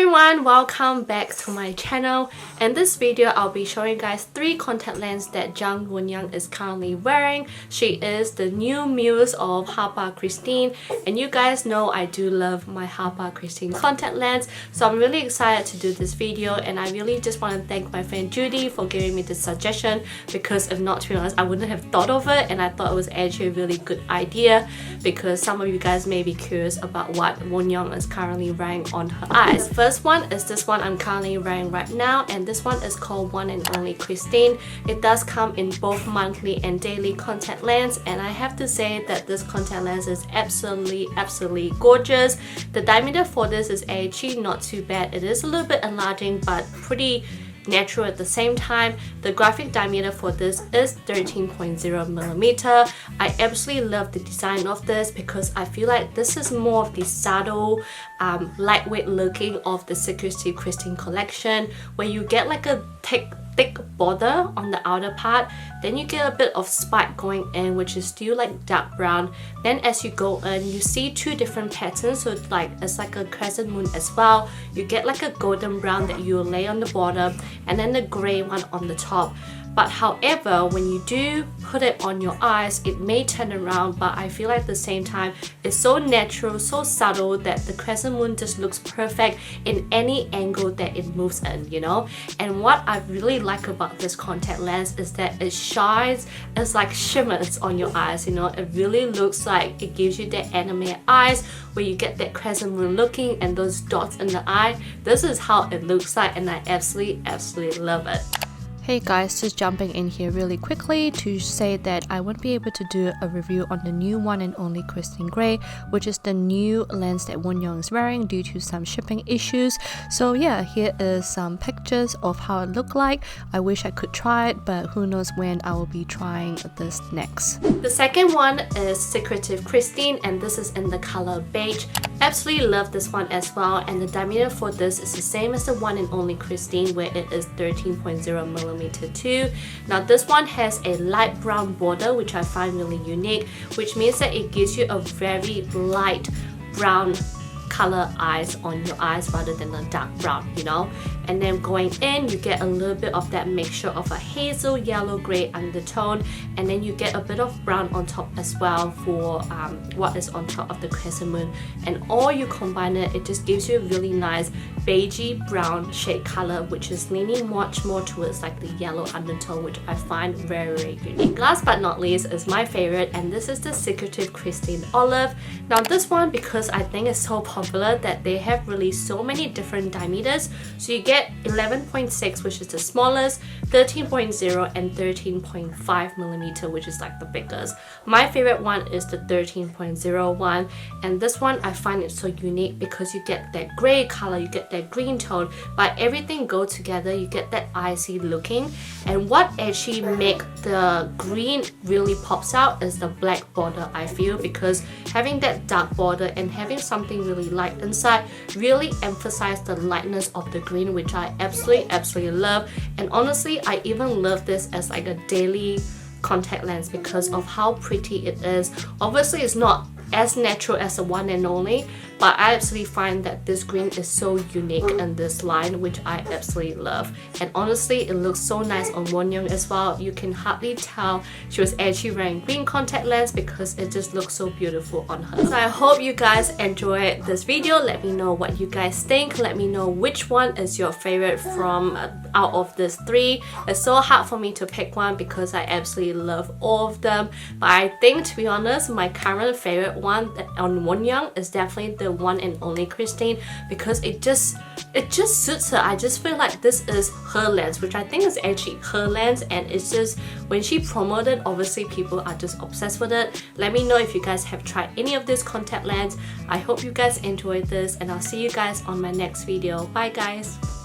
everyone, welcome back to my channel. In this video, I'll be showing you guys 3 contact lenses that Jang Wonyoung is currently wearing. She is the new muse of Hapa Kristin, and you guys know I do love my Hapa Kristin contact lens, so I'm really excited to do this video, and I really just want to thank my friend Judy for giving me this suggestion, because if not, to be honest, I wouldn't have thought of it, and I thought it was actually a really good idea because some of you guys may be curious about what Wonyoung is currently wearing on her eyes. The first one is this one I'm currently wearing right now, and this one is called One&Only Kristin. It does come in both monthly and daily contact lens, and I have to say that this contact lens is absolutely gorgeous. The diameter for this is actually not too bad. It is a little bit enlarging but pretty natural at the same time. The graphic diameter for this is 13.0mm. I absolutely love the design of this because I feel like this is more of the subtle, lightweight looking of the Secretive Kristin collection, where you get like a thick border on the outer part, then you get a bit of spike going in, which is still like dark brown. Then as you go in, you see 2 different patterns, so it's like a crescent moon as well. You get like a golden brown that you lay on the bottom, and then the grey one on the top. But however, when you do put it on your eyes, it may turn around, but I feel like at the same time, it's so natural, so subtle that the crescent moon just looks perfect in any angle that it moves in, you know? And what I really like about this contact lens is that it shines, it's like shimmers on your eyes, you know? It really looks like it gives you that anime eyes where you get that crescent moon looking and those dots in the eye. This is how it looks like, and I absolutely love it. Hey guys, just jumping in here really quickly to say that I won't be able to do a review on the new One&Only Kristin Grey, which is the new lens that Wonyoung is wearing due to some shipping issues. So yeah, here is some pictures of how it looked like. I wish I could try it, but who knows when I will be trying this next. The second one is Secretive Kristin, and this is in the color beige. Absolutely love this one as well, and the diameter for this is the same as the One&Only Kristin, where it is 13.0mm too. Now this one has a light brown border, which I find really unique, which means that it gives you a very light brown color eyes on your eyes rather than a dark brown, you know? And then going in, you get a little bit of that mixture of a hazel yellow gray undertone, and then you get a bit of brown on top as well for what is on top of the crescent moon. And all you combine it, it just gives you a really nice beigey brown shade color, which is leaning much more towards like the yellow undertone, which I find very unique. Last but not least is my favorite, and this is the Secretive Kristin Olive. Now this one, because I think it's so popular that they have released so many different diameters, so you get 11.6, which is the smallest, 13.0 and 13.5mm, which is like the biggest. My favorite one is the 13.01, and this one I find it so unique because you get that gray color, you get that green tone, but everything go together, you get that icy looking. And what actually make the green really pops out is the black border, I feel, because having that dark border and having something really light inside really emphasize the lightness of the green, which I absolutely love. And honestly, I even love this as like a daily contact lens because of how pretty it is. Obviously, it's not as natural as the One&Only, but I absolutely find that this green is so unique in this line, which I absolutely love. And honestly, it looks so nice on Wonyoung as well. You can hardly tell she was actually wearing green contact lens because it just looks so beautiful on her. So I hope you guys enjoyed this video. Let me know what you guys think. Let me know which one is your favorite from out of these 3. It's so hard for me to pick one because I absolutely love all of them, but I think, to be honest, my current favorite one on Wonyoung is definitely the One&Only Kristin, because it just suits her. I just feel like this is her lens, which I think is actually her lens, and it's just, when she promoted, obviously people are just obsessed with it. Let me know if you guys have tried any of this contact lens. I hope you guys enjoyed this, and I'll see you guys on my next video. Bye guys.